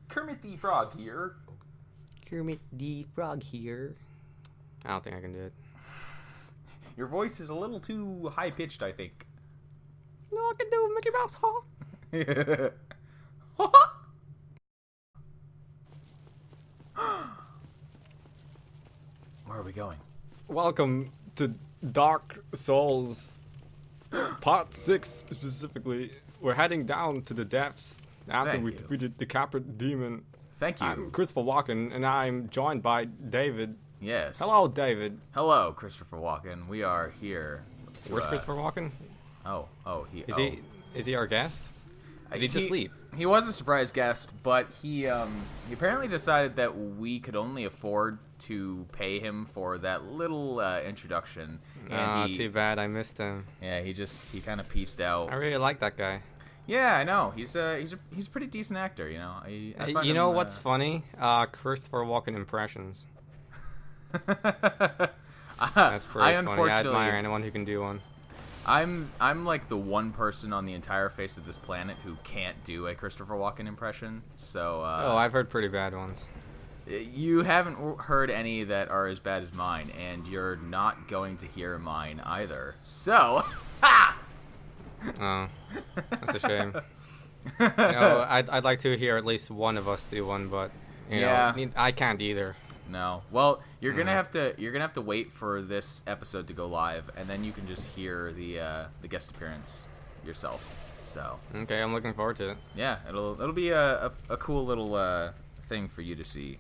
Kermit the Frog here. Kermit the Frog here. I don't think I can do it. Your voice is a little too high-pitched, I think. No, I can do Mickey Mouse, huh? Where are we going? Welcome to Dark Souls. Part 6, specifically. We're heading down to the depths after we defeated the Caprid Demon. Thank you. I'm Christopher Walken, and I'm joined by David. Yes. Hello, David. Hello, Christopher Walken. We are here. Where's Christopher Walken? Is he our guest? Did he just leave? He was a surprise guest, but he apparently decided that we could only afford to pay him for that little introduction. And too bad. I missed him. Yeah, he kind of peaced out. I really like that guy. Yeah, I know. He's a pretty decent actor, you know. You know what's funny? Christopher Walken impressions. That's pretty funny. I admire anyone who can do one. I'm like the one person on the entire face of this planet who can't do a Christopher Walken impression. So I've heard pretty bad ones. You haven't heard any that are as bad as mine, and you're not going to hear mine either. So, ha! Oh, that's a shame. I'd like to hear at least one of us do one, but you know, I can't either. No. Well, you're gonna have to wait for this episode to go live, and then you can just hear the guest appearance yourself. So. Okay, I'm looking forward to it. Yeah, it'll be a cool little thing for you to see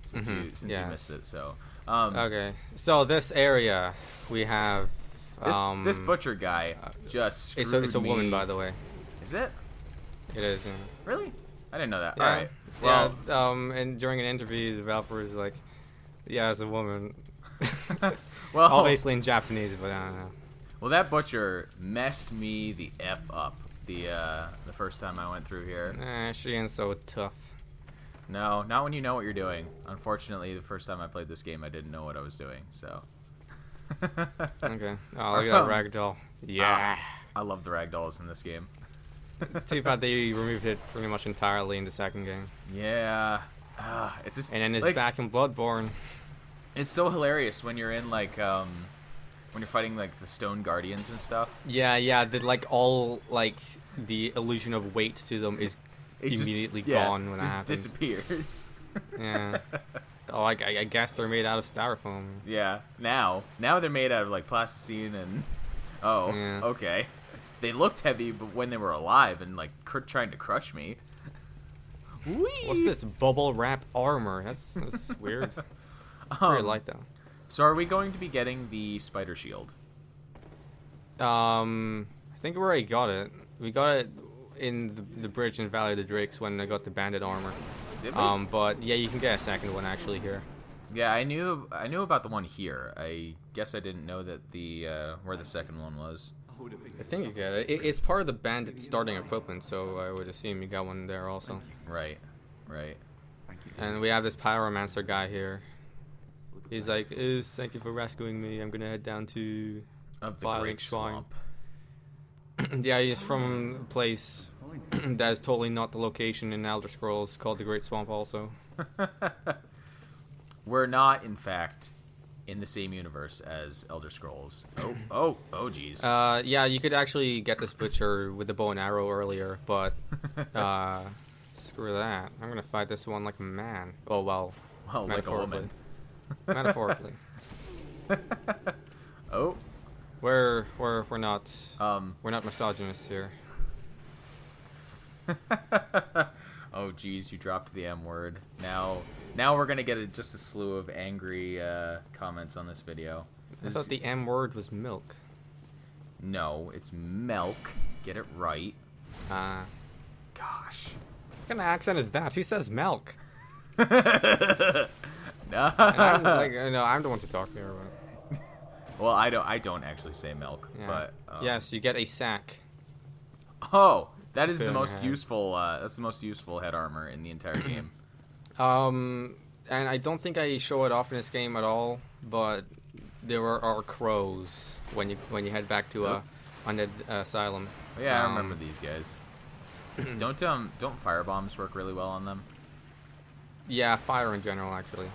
since you missed it. So. Okay. So this area we have. This butcher guy just screwed me. It's a woman, by the way. Is it? It is. Yeah. Really? I didn't know that. Yeah. All right. Well, yeah, and during an interview, the developer was like, "Yeah, it's a woman." Well, obviously in Japanese, but I don't know. Well, that butcher messed me the f up the first time I went through here. She ain't so tough. No, not when you know what you're doing. Unfortunately, the first time I played this game, I didn't know what I was doing. So. Okay. Oh, look at that ragdoll. Yeah. I love the ragdolls in this game. Too bad they removed it pretty much entirely in the second game. Yeah. It's just. And then it's back in Bloodborne. It's so hilarious when you're in like when you're fighting like the Stone Guardians and stuff. Yeah. All the illusion of weight to them is immediately gone when that happens. Disappears. Yeah. Oh, I guess they're made out of styrofoam. Yeah. Now they're made out of like plasticine and. Oh. Yeah. Okay. They looked heavy, but when they were alive and like trying to crush me. Whee! What's this bubble wrap armor? That's weird. Pretty light though. So are we going to be getting the spider shield? I think we already got it. We got it in the bridge in Valley of the Drakes when I got the bandit armor. Did we? But yeah, you can get a second one actually here. Yeah, I knew about the one here. I guess I didn't know that where the second one was. I think you get it. It's part of the bandit starting equipment, so I would assume you got one there also. Right. And we have this pyromancer guy here. He's like, thank you for rescuing me. I'm gonna head down to the Great Swamp. Yeah, he's from a place that is totally not the location in Elder Scrolls called the Great Swamp also. We're not, in fact, in the same universe as Elder Scrolls. Oh, jeez. Yeah, you could actually get this butcher with the bow and arrow earlier, but screw that. I'm gonna fight this one like a man. Oh well, like a woman. Metaphorically. Oh. We're not misogynists here. Oh geez, you dropped the M word. Now we're gonna get just a slew of angry comments on this video. I thought the M word was milk. No, it's milk. Get it right. Gosh. What kind of accent is that? Who says milk? No. I'm the one to talk here. But... Well, I don't actually say milk, yeah. But yes, you get a sack. Oh, that is the most useful. That's the most useful head armor in the entire game. And I don't think I show it off in this game at all, but there are crows when you head back to undead asylum. Yeah, I remember these guys. Don't fire bombs work really well on them? Yeah, fire in general, actually.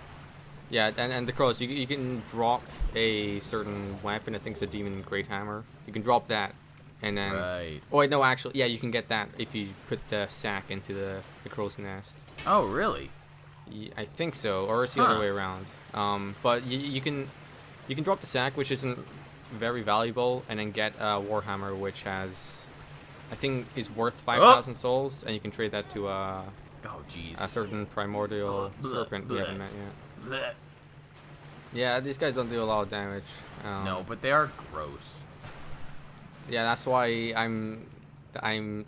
Yeah, and the crows, you can drop a certain weapon. I think it's a demon great hammer. You can drop that, and then. Right. Oh wait, no, actually, yeah, you can get that if you put the sack into the crow's nest. Oh, really? I think so, or it's the other way around. But you can drop the sack, which isn't very valuable, and then get a warhammer, which has, I think, is worth 5,000 souls, and you can trade that to Oh, jeez. a certain primordial serpent we haven't met yet. Blech. Yeah, these guys don't do a lot of damage. No, but they are gross. Yeah, that's why I'm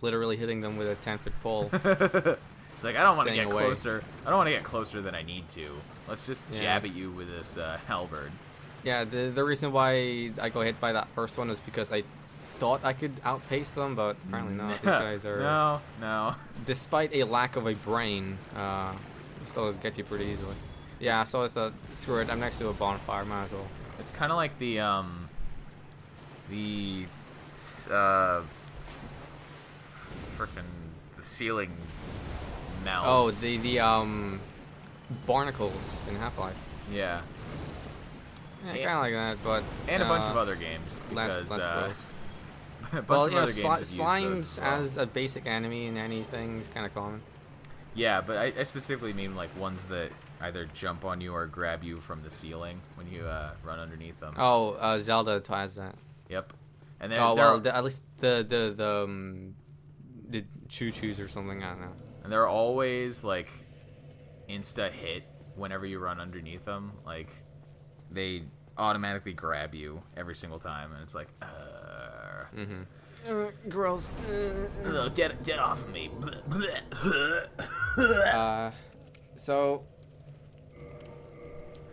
literally hitting them with a 10-foot pole. It's like, I don't want to get away. closer. I don't want to get closer than I need to. Let's just jab at you with this halberd. Yeah, the reason why I got hit by that first one is because I thought I could outpace them, but apparently not. These guys are... No. Despite a lack of a brain, they still get you pretty easily. Yeah, so it's a... Screw it, I'm next to a bonfire, might as well. It's kind of like the frickin' the ceiling mouths. Oh, the barnacles in Half-Life. Yeah. Yeah, kind of like that, but... And a bunch of other games, because... less close. a bunch Well, of yeah, other games have used those slimes as well. as a basic enemy in anything is kind of common. Yeah, but I specifically mean like ones that either jump on you or grab you from the ceiling when you run underneath them. Oh, Zelda has that. Yep. And they're, At least the choo-choos or something, I don't know. and they're always like insta hit whenever you run underneath them. Like they automatically grab you every single time, and it's like, Gross. Get off of me. So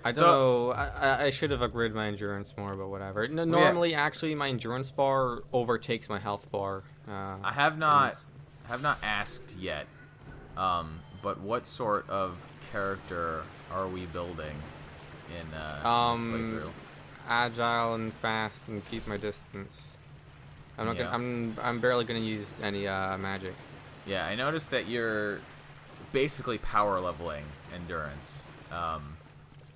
I don't know. I should have upgraded my endurance more, but whatever. No, normally, actually, my endurance bar overtakes my health bar. I have not asked yet. But what sort of character are we building in this playthrough? Agile and fast and keep my distance. I'm not gonna. I'm barely gonna use any magic. Yeah, I noticed that you're basically power leveling endurance.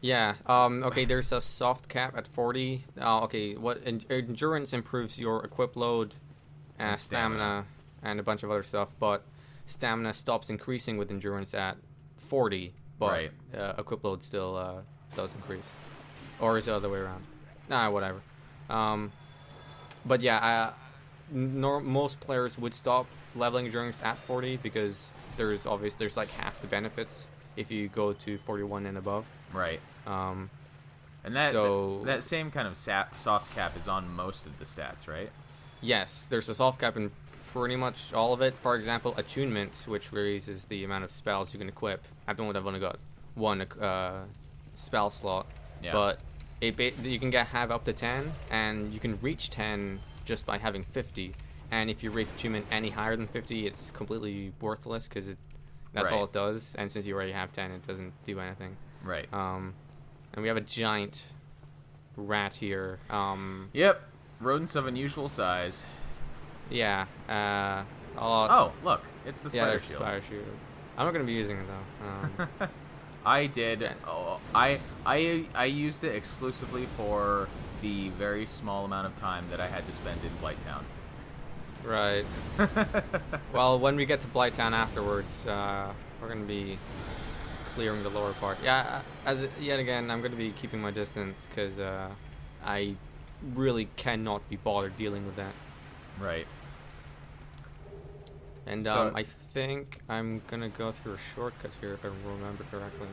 Yeah. Okay. There's a soft cap at 40. Okay. What endurance improves your equip load, And stamina, and a bunch of other stuff. But stamina stops increasing with endurance at 40. But Right. Equip load still does increase, or is it the other way around? Nah, whatever. But yeah, most players would stop leveling endurance at 40 because there's like half the benefits if you go to 41 and above. Right. And that same kind of soft cap is on most of the stats, right? Yes, there's a soft cap in pretty much all of it. For example, attunement, which raises the amount of spells you can equip. At the moment, I've only got one spell slot, but you can have up to 10, and you can reach 10 just by having 50. And if you raise attunement any higher than 50, it's completely worthless because that's all it does. And since you already have 10, it doesn't do anything. Right. And we have a giant rat here. Yep. Rodents of unusual size. Yeah. Oh, look, it's the spider shield. Spider shield. I'm not gonna be using it though. I did. Yeah. Oh, I used it exclusively for the very small amount of time that I had to spend in Blighttown. Right. Well, when we get to Blighttown afterwards, we're gonna be clearing the lower part. Yeah. Yet again, I'm gonna be keeping my distance because I really cannot be bothered dealing with that. Right. And I think I'm gonna go through a shortcut here if I remember correctly.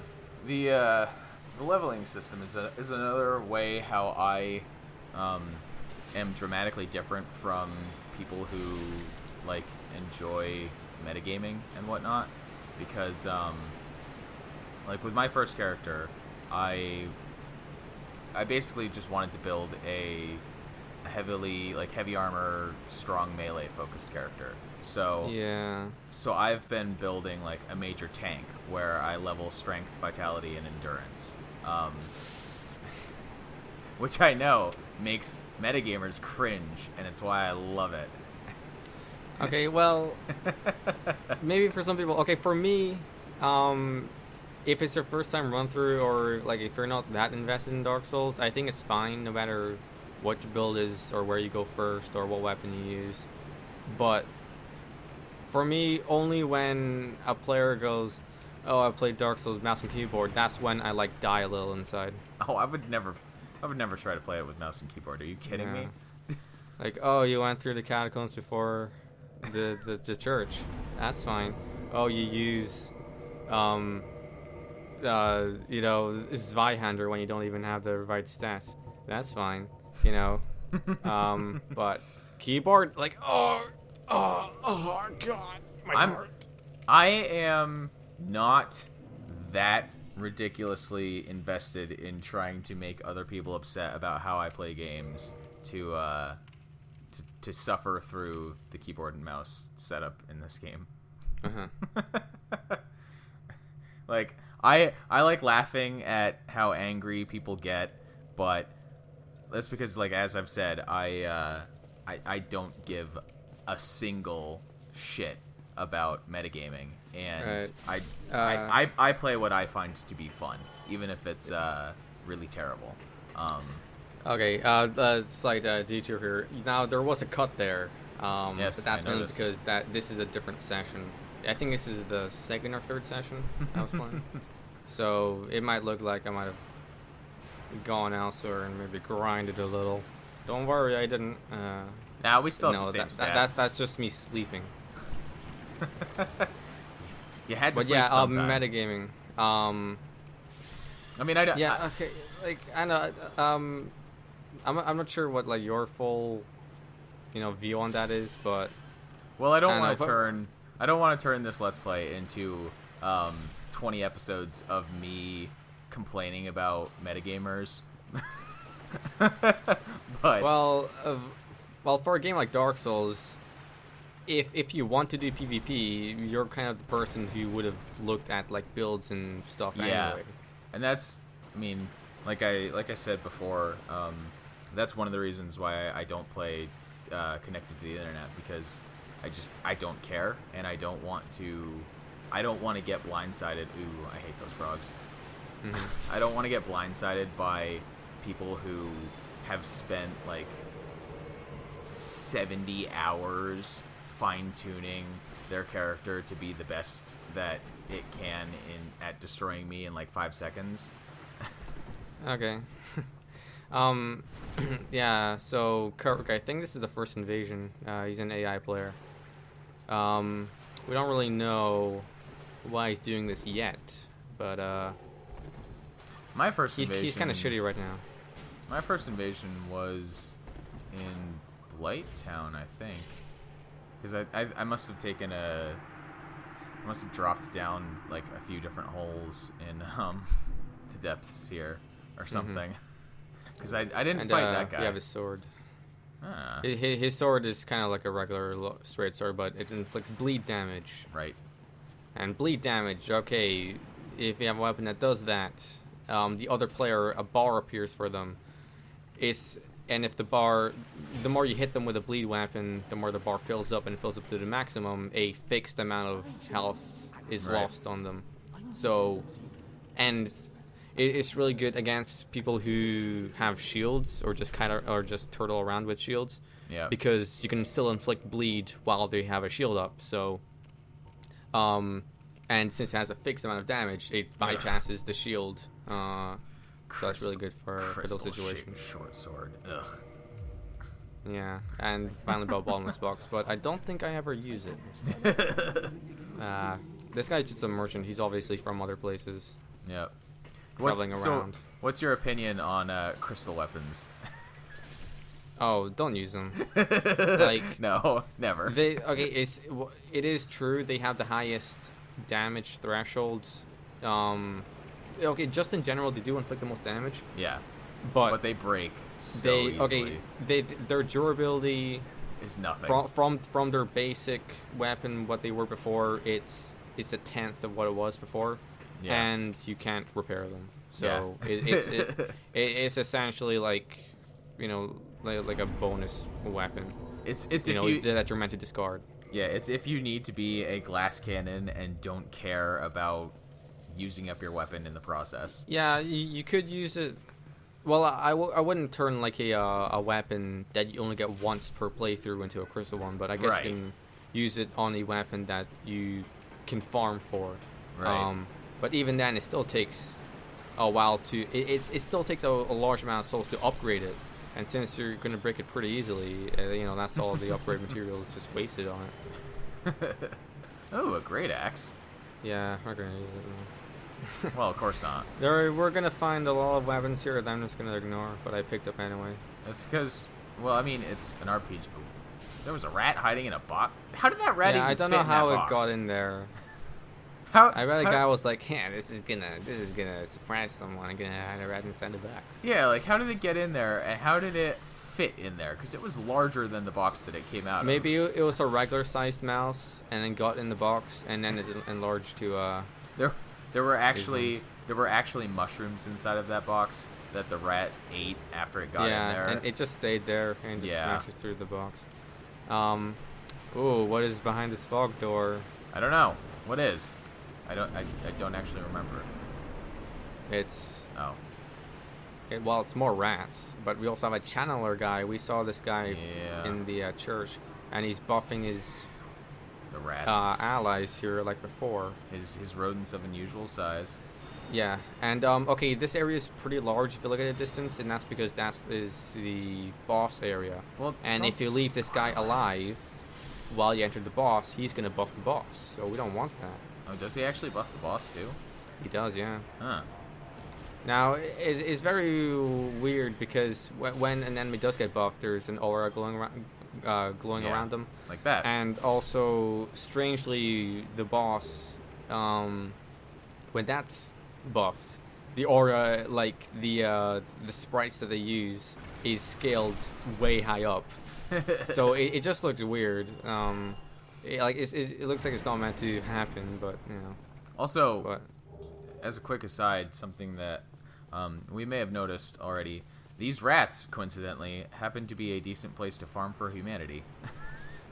The leveling system is another way how I am dramatically different from people who like enjoy metagaming and whatnot, because like with my first character, I basically just wanted to build a heavy armor, strong melee focused character. So yeah. So I've been building like a major tank where I level strength, vitality, and endurance, which I know makes metagamers cringe, and it's why I love it. Okay, well, maybe for some people. Okay, for me, if it's your first time run through, or like if you're not that invested in Dark Souls, I think it's fine no matter what your build is or where you go first or what weapon you use. But for me, only when a player goes, "Oh, I played Dark Souls mouse and keyboard," that's when I like die a little inside. Oh, I would never try to play it with mouse and keyboard. Are you kidding me? Like, oh, you went through the catacombs before the church. That's fine. Oh, you use Zweihander when you don't even have the right stats. That's fine, but keyboard, like, oh God, my heart. I am not that ridiculously invested in trying to make other people upset about how I play games to suffer through the keyboard and mouse setup in this game. Like, I like laughing at how angry people get, but that's because, like, as I've said, I don't give a single shit about metagaming, and right. I play what I find to be fun, even if it's really terrible. Okay, slight detour here. Now, there was a cut there, yes, but that's mainly because this is a different session. I think this is the second or third session I was playing. So it might look like I might have gone elsewhere and maybe grinded a little. Don't worry, I didn't. Now we still have the same stats. That's just me sleeping. You had to sleep sometime. Metagaming. I mean, I don't. Yeah. Okay. Like, I know. I'm not sure what like your full, view on that is, but. Well, I don't want to turn this Let's Play into 20 episodes of me complaining about metagamers. But well, for a game like Dark Souls, if you want to do PvP, you're kind of the person who would have looked at like builds and stuff anyway. And that's, I mean, like I said before, that's one of the reasons why I don't play connected to the internet, because I don't care, and I don't want to get blindsided. Ooh, I hate those frogs. I don't want to get blindsided by people who have spent like 70 hours fine-tuning their character to be the best that it can at destroying me in like 5 seconds. Okay. Yeah, so Kirk, I think this is the first invasion. He's an AI player. We don't really know why he's doing this yet, but my first invasion, he's kind of shitty right now. My first invasion was in Blighttown, I think, because I must have dropped down like a few different holes in the depths here or something. Because I didn't fight that guy. You have his sword. Ah. His sword is kind of like a regular straight sword, but it inflicts bleed damage. Right. And bleed damage, okay, if you have a weapon that does that, the other player, a bar appears for them. And if the more you hit them with a bleed weapon, the more the bar fills up, and fills up to the maximum, a fixed amount of health is lost on them. So, and it's really good against people who have shields or just turtle around with shields. Yeah. Because you can still inflict bleed while they have a shield up. So, and since it has a fixed amount of damage, it bypasses the shield. So that's really good for those situations. Short sword. Ugh. Yeah, and finally about bottomless box, but I don't think I ever use it. This guy's just a merchant. He's obviously from other places. Yep. Traveling around. So, what's your opinion on crystal weapons? Oh, don't use them. Like, no, never. It is true they have the highest damage threshold. Okay, just in general, they do inflict the most damage. Yeah. But they break so easily. Their durability is nothing. From their basic weapon, what they were before, it's a tenth of what it was before. Yeah. And you can't repair them. So it's essentially like, like a bonus weapon. It's that you're meant to discard. Yeah, it's if you need to be a glass cannon and don't care about using up your weapon in the process. Yeah, you could use it. Well, I wouldn't turn like a weapon that you only get once per playthrough into a crystal one, but I guess Right. you can use it on a weapon that you can farm for. Right. But even then, it still takes a while to. It still takes a large amount of souls to upgrade it, and since you're gonna break it pretty easily, that's all the upgrade materials just wasted on it. Oh, a great axe. Yeah, we're gonna use it. Well, of course not. We're gonna find a lot of weapons here that I'm just gonna ignore, but I picked up anyway. That's because, well, I mean, it's an RPG. There was a rat hiding in a box. How did that rat even Yeah, I don't fit know in how that it box? got in there. I read a guy was like, "Yeah, this is gonna surprise someone. I'm gonna hide a rat inside the box." Yeah, like how did it get in there, and how did it fit in there? Because it was larger than the box that it came out Maybe of. it was a regular sized mouse, and then got in the box, and then it enlarged to There were actually mushrooms inside of that box that the rat ate after it got in there. and it just stayed there and just Yeah. smashed it through the box. Ooh, what is behind this fog door? I don't know. What is? I don't actually remember. It's Oh. well, it's more rats, but we also have a channeler guy. We saw this guy Yeah. in the church, and he's buffing his The rats. allies here like before. His rodents of unusual size. Yeah, and okay, this area is pretty large if you look at the distance, and that's because that is the boss area. Well, And if you leave this guy alive while you enter the boss, he's gonna buff the boss. So we don't want that. Oh, does he actually buff the boss too? He does, yeah. Huh. Now it's very weird because when an enemy does get buffed, there's an aura glowing around them. Like that. And also, strangely, the boss, when that's buffed, the aura, like the sprites that they use, is scaled way high up. So it just looks weird. It looks like it's not meant to happen, but Also, as a quick aside, something that we may have noticed already, these rats, coincidentally, happen to be a decent place to farm for humanity.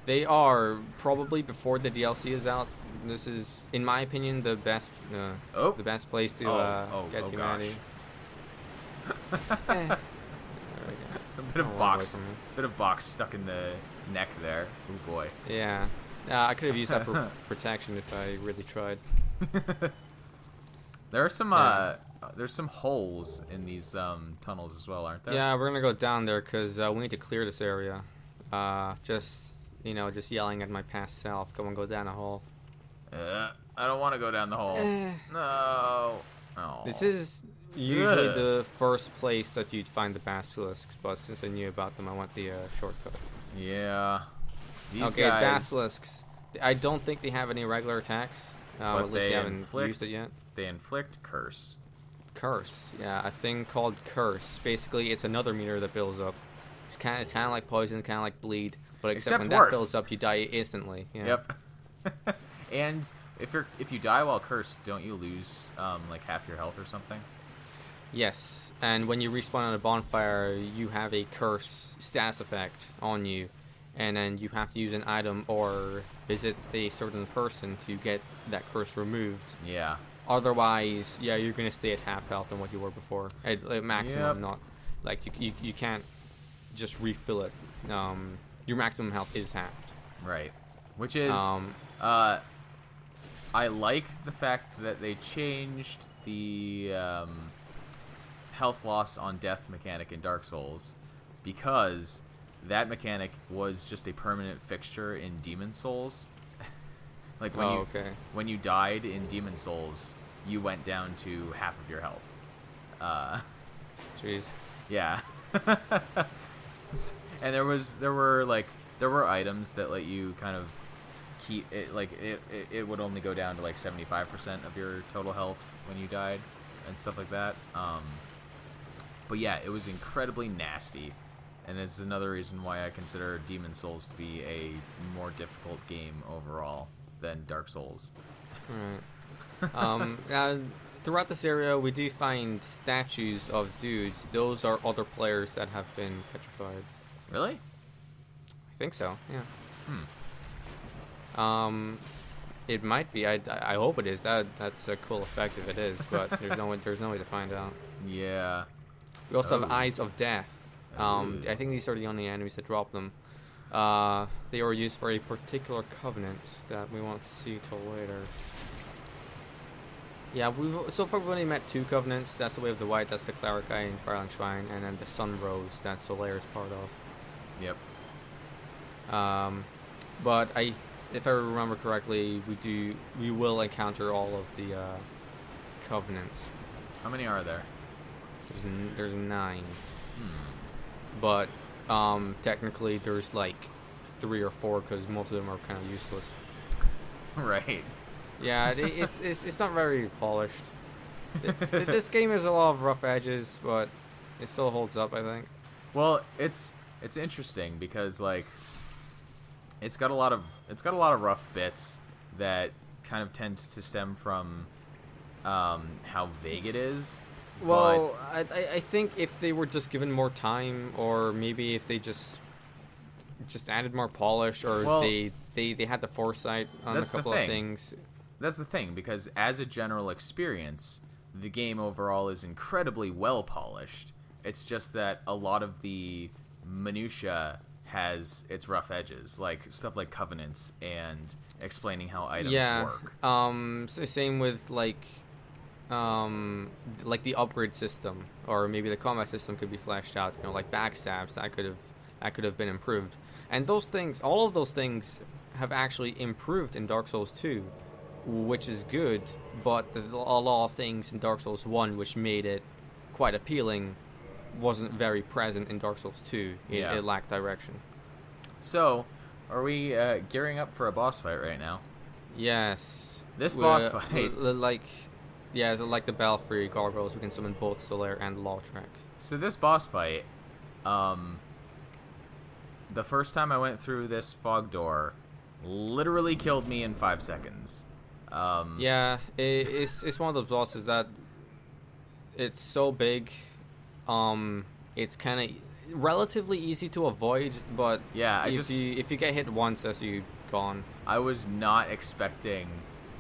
They are probably before the DLC is out. This is, in my opinion, the best place to get humanity. There we go. A bit of box stuck in the neck there. Oh boy. Yeah, I could have used that for protection if I really tried. There are some there's some holes in these tunnels as well, aren't there? Yeah, we're gonna go down there because we need to clear this area. Just yelling at my past self. Come on, go down a hole. I don't want to go down the hole. No. Oh. This is usually the first place that you'd find the basilisks, but since I knew about them, I went the shortcut. Yeah. These Okay, guys, basilisks. I don't think they have any regular attacks. but At least they haven't inflict, used it yet. They inflict curse. Curse, yeah, a thing called curse. Basically, it's another meter that builds up. It's kind of like poison, kind of like bleed, but except when worse. that builds up, you die instantly. Yeah. Yep. And if you die while cursed, don't you lose like half your health or something? Yes, and when you respawn on a bonfire, you have a curse status effect on you, and then you have to use an item or visit a certain person to get that curse removed. Yeah. Otherwise, yeah, you're gonna stay at half health than what you were before. At maximum, Yep. not like you can't just refill it. Your maximum health is halved. Right. Which is I like the fact that they changed the health loss on death mechanic in Dark Souls, because that mechanic was just a permanent fixture in Demon Souls. Like when you died in Demon Souls, you went down to half of your health. Jeez. Yeah. And there were items that let you kind of keep it, like it would only go down to like 75% of your total health when you died and stuff like that. But yeah, it was incredibly nasty, and it's another reason why I consider Demon Souls to be a more difficult game overall than Dark Souls. Alright. Throughout this area, we do find statues of dudes. Those are other players that have been petrified. Really? I think so, yeah. It might be. I hope it is. That's a cool effect if it is, but there's no way to find out. Yeah. We also have Eyes of Death. I think these are the only enemies that drop them. They were used for a particular covenant that we won't see till later. Yeah, so far we've only met 2 covenants. That's the Way of the White, that's the Cleric Eye in Firelink Shrine, and then the Sun Rose that Solaire is part of. Yep. But if I remember correctly, we will encounter all of the covenants. How many are there? There's 9. But technically there's like 3 or 4 because most of them are kind of useless. Right. Yeah, it's not very polished. This game has a lot of rough edges, but it still holds up, I think. Well, it's interesting because like it's got a lot of rough bits that kind of tend to stem from how vague it is. Well, I think if they were just given more time, or maybe if they just added more polish, or they had the foresight on a couple of things. That's the thing, because as a general experience, the game overall is incredibly well polished. It's just that a lot of the minutia has its rough edges, like stuff like covenants and explaining how items work. Same with like the upgrade system, or maybe the combat system could be fleshed out. You know, like backstabs that could have been improved. And those things, all of those things, have actually improved in Dark Souls 2, which is good. But a lot of things in Dark Souls 1, which made it quite appealing, wasn't very present in Dark Souls 2. It lacked direction. So, are we gearing up for a boss fight right now? Yes. This boss fight, like the Belfry Gargoyles, we can summon both Solaire and Lautrec. So this boss fight, the first time I went through this fog door, literally killed me in 5 seconds. Yeah, it's one of those bosses that it's so big. It's kind of relatively easy to avoid, but yeah, if you get hit once, that's you gone. I was not expecting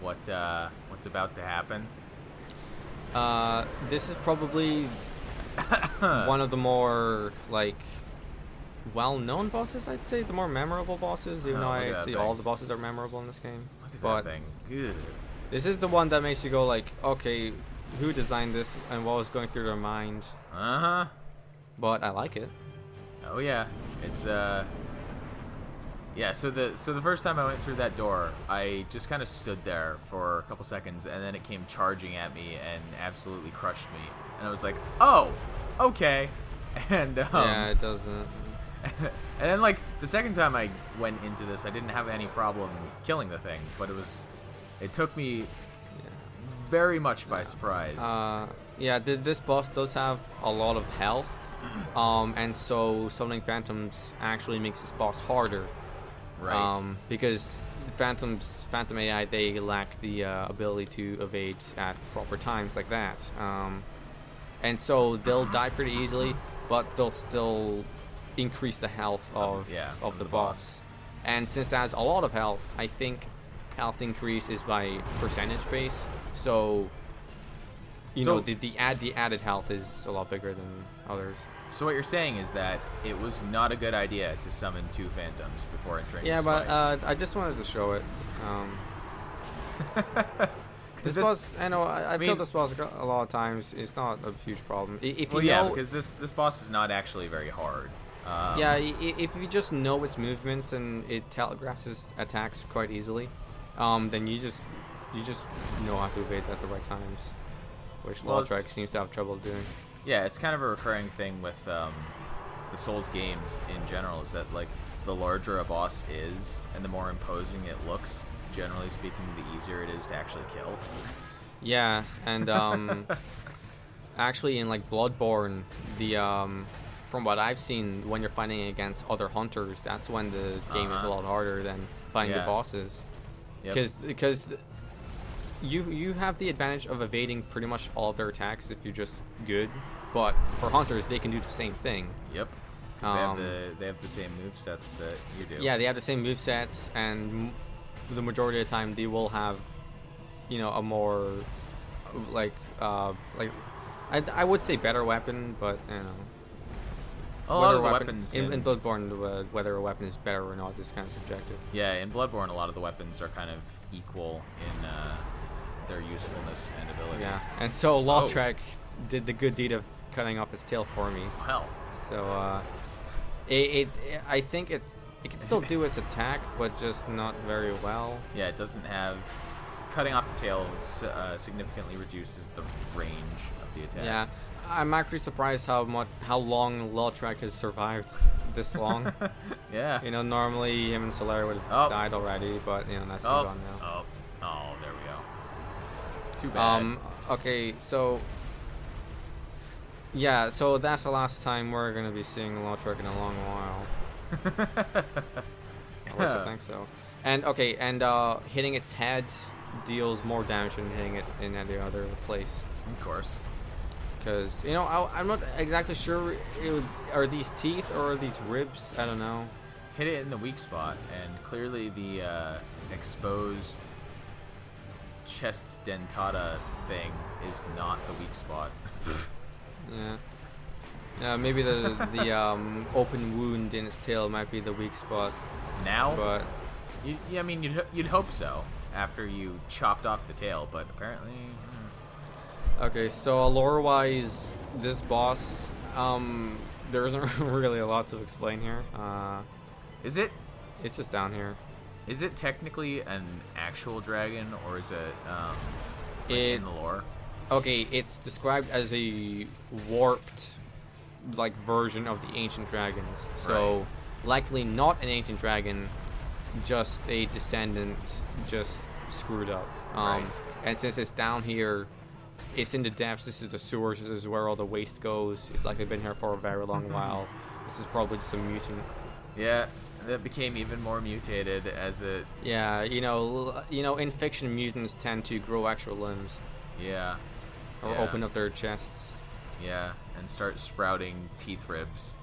what's about to happen. This is probably one of the more like well-known bosses, I'd say, the more memorable bosses, even though I see all the bosses are memorable in this game. Look at that thing. Good. This is the one that makes you go like, okay, who designed this and what was going through their minds? Uh-huh. But I like it. Oh yeah. It's yeah, so the first time I went through that door, I just kind of stood there for a couple seconds, and then it came charging at me and absolutely crushed me. And I was like, "Oh, okay." And yeah, it doesn't. And then like the second time I went into this, I didn't have any problem killing the thing, but it took me very much by surprise. Yeah, this boss does have a lot of health, and so summoning phantoms actually makes this boss harder. Right. Because Phantom AI, they lack the ability to evade at proper times like that. And so they'll die pretty easily, but they'll still increase the health of the boss. And since it has a lot of health, I think health increase is by percentage base. So the added health is a lot bigger than others. So what you're saying is that it was not a good idea to summon 2 phantoms before entering this fight. fight. I just wanted to show it. This boss, I know, I've killed this boss a lot of times. It's not a huge problem. Because this boss is not actually very hard. If you just know its movements and it telegraphs its attacks quite easily, then you just know how to evade at the right times, which Lautrec seems to have trouble doing. Yeah, it's kind of a recurring thing with the Souls games in general, is that like the larger a boss is and the more imposing it looks, generally speaking, the easier it is to actually kill. Yeah, and actually in like Bloodborne, from what I've seen, when you're fighting against other hunters, that's when the game is a lot harder than fighting the bosses. Because you have the advantage of evading pretty much all of their attacks if you're just good, but for hunters they can do the same thing. Yep. Because they have the same movesets that you do. Yeah, they have the same movesets, and the majority of the time they will have, you know, a more like I would say better weapon, but you know. A lot of the weapons in Bloodborne, whether a weapon is better or not is kind of subjective. Yeah, in Bloodborne, a lot of the weapons are kind of equal in their usefulness and ability. Yeah, and so Lautrec did the good deed of cutting off its tail for me. Hell. So I think it can still do its attack, but just not very well. Yeah, it doesn't have. Cutting off the tail significantly reduces the range of the attack. Yeah. I'm actually surprised how long Lautrec has survived this long. Yeah. You know, normally him and Solaire would have died already, but you know that's gone now. Oh, there we go. Too bad. Okay, so yeah, so that's the last time we're gonna be seeing Lautrec in a long while. At least I think so. And okay, and hitting its head deals more damage than hitting it in any other place. Of course. Because, you know, I'm not exactly sure, are these teeth or are these ribs? I don't know. Hit it in the weak spot, and clearly the exposed chest dentata thing is not the weak spot. Yeah. Maybe the open wound in its tail might be the weak spot. Now? But I mean, you'd hope so after you chopped off the tail, but apparently... Okay, so lore-wise, this boss, there isn't really a lot to explain here. Is it? It's just down here. Is it technically an actual dragon, or is it in the lore? Okay, it's described as a warped, like, version of the ancient dragons. So, likely not an ancient dragon, just a descendant, just screwed up. And since it's down here, it's in the depths. This is the sewers. This is where all the waste goes. It's like they've been here for a very long while. This is probably just a mutant. Yeah, that became even more mutated as it. Yeah, you know, in fiction, mutants tend to grow extra limbs. Yeah. Or open up their chests. Yeah, and start sprouting teeth ribs.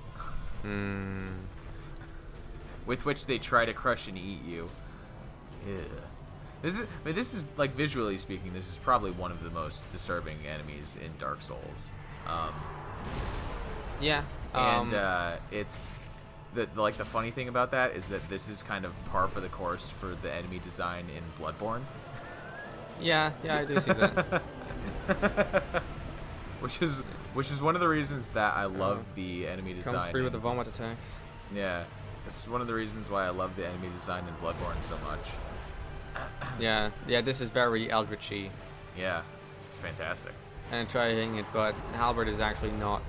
With which they try to crush and eat you. Yeah. This is like, visually speaking, this is probably one of the most disturbing enemies in Dark Souls. Yeah. And it's the funny thing about that is that this is kind of par for the course for the enemy design in Bloodborne. Yeah, I do see that. which is one of the reasons that I love the enemy design. Comes free with a vomit attack. Yeah, this is one of the reasons why I love the enemy design in Bloodborne so much. Yeah, this is very eldritchy. Yeah, it's fantastic. And try hitting it, but halberd is actually not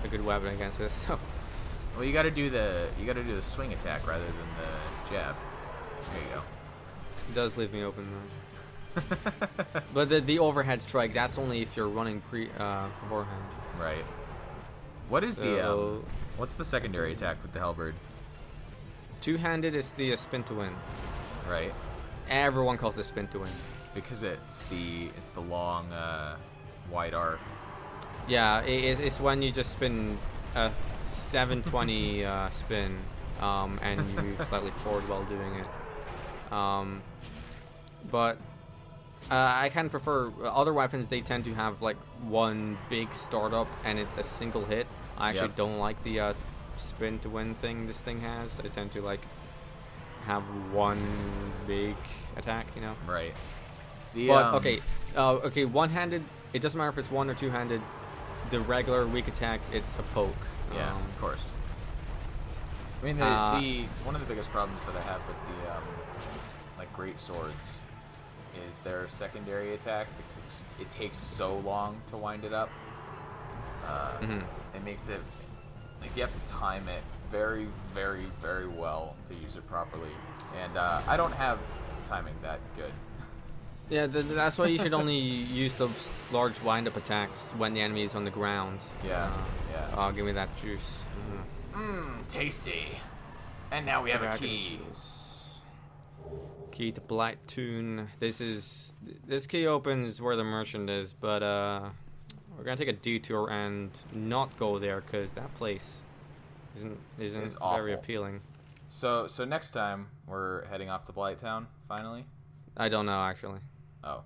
a good weapon against this. So. Well, you got to do the swing attack rather than the jab. There you go. It does leave me open though. But the overhead strike, that's only if you're running beforehand. Right. What is what's the secondary attack with the halberd? Two-handed is the spin to win. Right. Everyone calls it spin to win. Because it's the long wide arc. Yeah, it's when you just spin a 720 spin, and you move slightly forward while doing it. But I kind of prefer other weapons. They tend to have like one big startup and it's a single hit. I actually don't like the spin to win thing this thing has. I tend to like have one big attack, you know. Right. But okay, one-handed. It doesn't matter if it's one or two-handed. The regular weak attack, it's a poke. Yeah, of course. I mean, one of the biggest problems that I have with the like great swords is their secondary attack, because it takes so long to wind it up. It makes it like you have to time it very, very, very well to use it properly, and I don't have timing that good. Yeah, that's why you should only use those large wind-up attacks when the enemy is on the ground. Yeah. Oh, give me that juice. Tasty. And now we have a key. Key to Blight Tune. This key opens where the merchant is, but we're gonna take a detour and not go there because that place isn't very appealing. So next time we're heading off to Blighttown finally. I don't know actually. Oh.